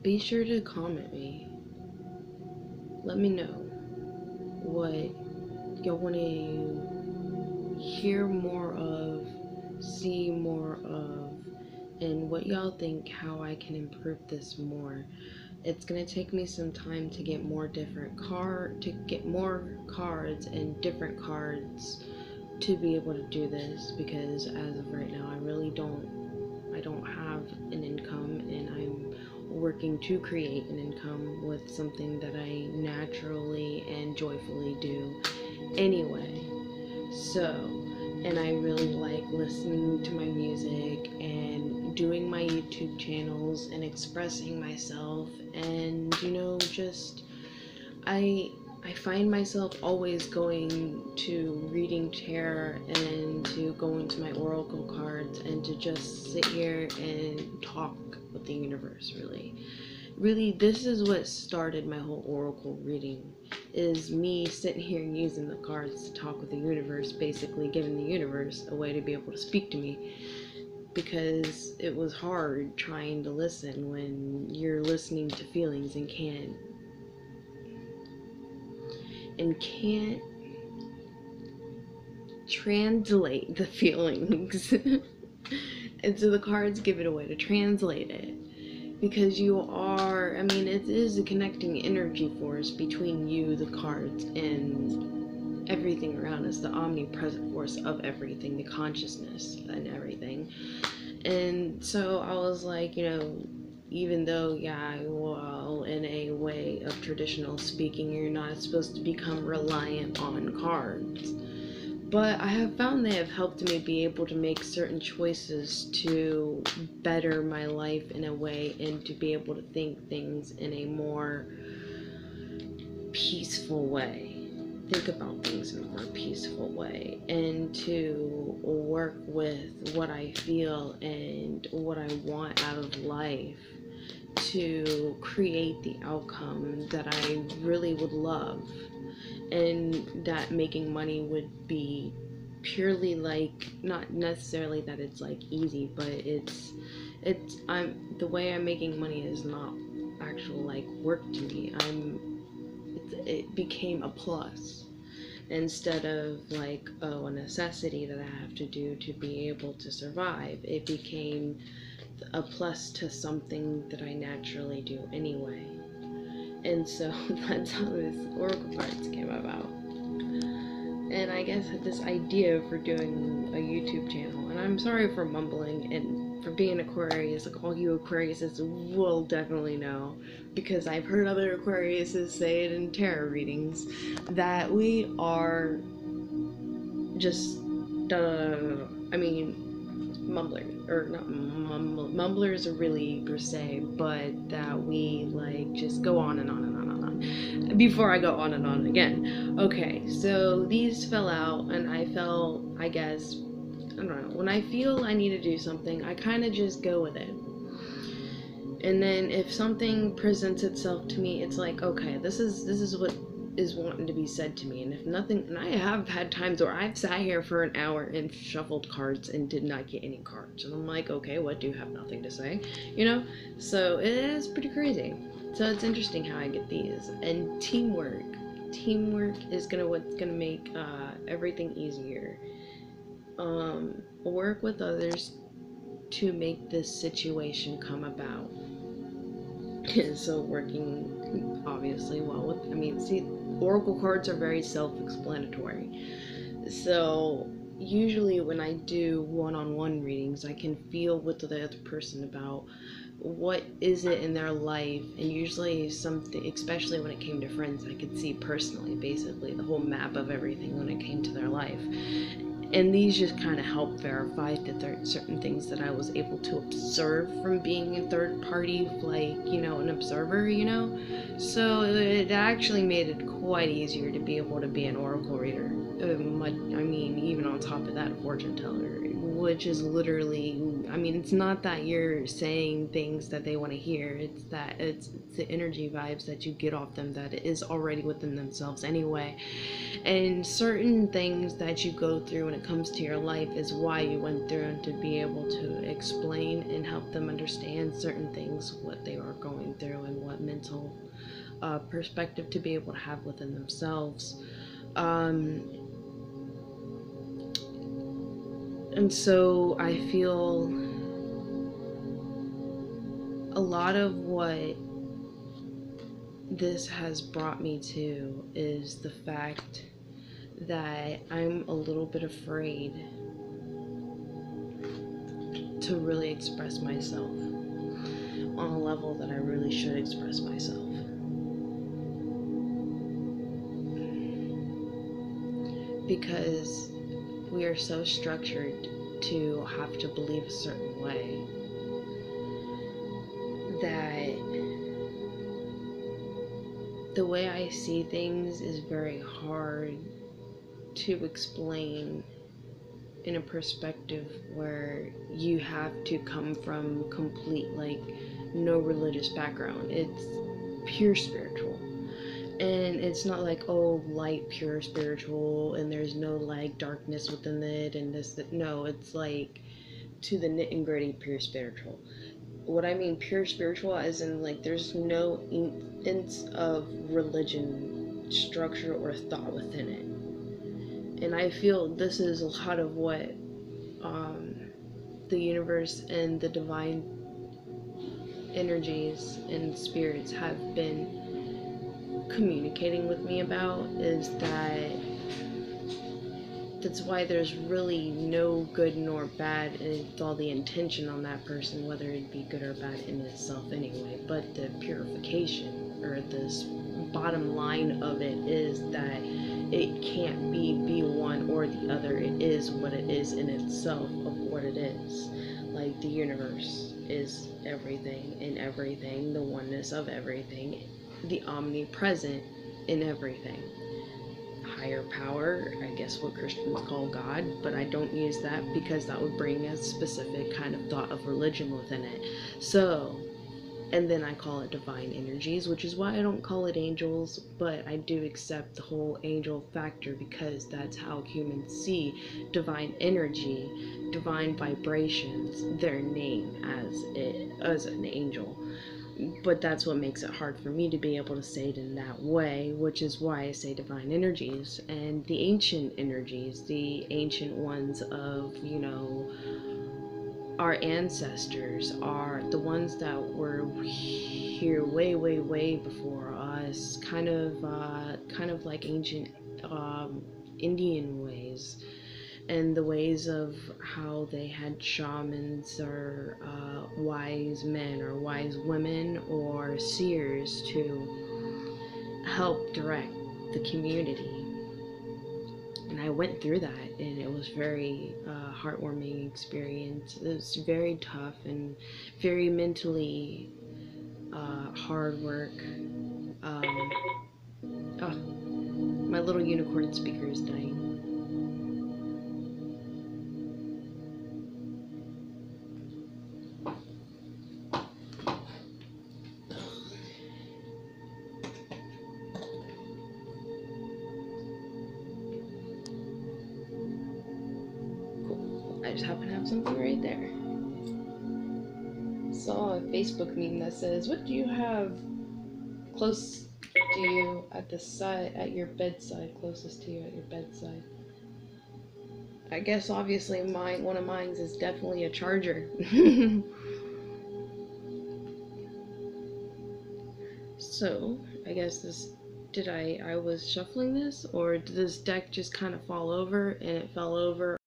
be sure to comment me. Let me know what y'all want to hear more of, see more of, and what y'all think how I can improve this more. It's gonna take me some time to get more cards and different cards to be able to do this, because as of right now I don't have an income, and I'm working to create an income with something that I naturally and joyfully do anyway. So, and I really like listening to my music and doing my YouTube channels and expressing myself, and just I find myself always going to reading tarot and to go into my oracle cards and to just sit here and talk with the universe. Really, this is what started my whole oracle reading, is me sitting here using the cards to talk with the universe, basically giving the universe a way to be able to speak to me, because it was hard trying to listen when you're listening to feelings and can't translate the feelings. And so the cards give it a way to translate it, because it is a connecting energy force between you, the cards, and everything around us, the omnipresent force of everything, the consciousness and everything. And so I was like, even though, yeah, well, in a way of traditional speaking, you're not supposed to become reliant on cards. But I have found they have helped me be able to make certain choices to better my life in a way, and to be able to think things in a more peaceful way. Think about things in a more peaceful way, and to work with what I feel and what I want out of life to create the outcome that I really would love. And that making money would be purely not necessarily that it's easy, but the way I'm making money is not actual work to me. It became a plus instead of a necessity that I have to do to be able to survive. It became a plus to something that I naturally do anyway. And so that's how this oracle cards came about. And I guess this idea for doing a YouTube channel, and I'm sorry for mumbling and for being Aquarius, all you Aquariuses will definitely know, because I've heard other Aquariuses say it in tarot readings, that we are just mumblers, or not mumblers are really per se, but that we just go on and on and on and on. Before I go on and on again, okay, so these fell out, and I felt, I guess, I don't know, when I feel I need to do something, I kind of just go with it. And then if something presents itself to me, it's like, okay, this is what is wanting to be said to me. And if nothing, and I have had times where I've sat here for an hour and shuffled cards and did not get any cards, and I'm like, okay, what, do you have nothing to say, so it is pretty crazy. So it's interesting how I get these. And teamwork is what's gonna make everything easier. Work with others to make this situation come about. So working obviously well with, see, oracle cards are very self-explanatory. So usually when I do one-on-one readings, I can feel with the other person about what is it in their life, and usually something, especially when it came to friends, I could see personally, basically the whole map of everything when it came to their life. And these just kind of help verify that certain things that I was able to observe from being a third party, an observer, So it actually made it quite easier to be able to be an oracle reader. Even on top of that, a fortune teller, which is literally I mean, it's not that you're saying things that they want to hear. It's that it's the energy vibes that you get off them that is already within themselves anyway. And certain things that you go through when it comes to your life is why you went through, and to be able to explain and help them understand certain things, what they are going through, and what mental perspective to be able to have within themselves. And so I feel a lot of what this has brought me to is the fact that I'm a little bit afraid to really express myself on a level that I really should express myself. Because we are so structured to have to believe a certain way that the way I see things is very hard to explain in a perspective where you have to come from complete, like, no religious background. It's pure spiritual. And it's not like, oh, light, pure spiritual, and there's no, like, darkness within it, and this, that. No, it's like to the nit and gritty pure spiritual. What I mean pure spiritual as in, like, there's no inch of religion structure or thought within it. And I feel this is a lot of what the universe and the divine energies and spirits have been communicating with me about, is that that's why there's really no good nor bad, and it's all the intention on that person, whether it be good or bad in itself anyway. But the purification, or this bottom line of it, is that it can't be one or the other. It is what it is in itself of what it is. Like, the universe is everything in everything, the oneness of everything, the omnipresent in everything. Higher power, I guess what Christians call God, but I don't use that because that would bring a specific kind of thought of religion within it. So, and then I call it divine energies, which is why I don't call it angels, but I do accept the whole angel factor because that's how humans see divine energy, divine vibrations, their name as an angel. But that's what makes it hard for me to be able to say it in that way, which is why I say divine energies. And the ancient energies, the ancient ones of, you know, our ancestors, are the ones that were here way, way, way before us, kind of like ancient Indian ways, and the ways of how they had shamans, or wise men or wise women or seers to help direct the community. And I went through that, and it was very heartwarming experience. It was very tough and very mentally hard work. Oh, my little unicorn speaker is dying. I just happen to have something right there. Saw a Facebook meme that says, "What do you have close to you at your bedside, closest to you at your bedside?" I guess obviously one of mine is definitely a charger. So I guess I was shuffling this, or did this deck just kind of fall over, and it fell over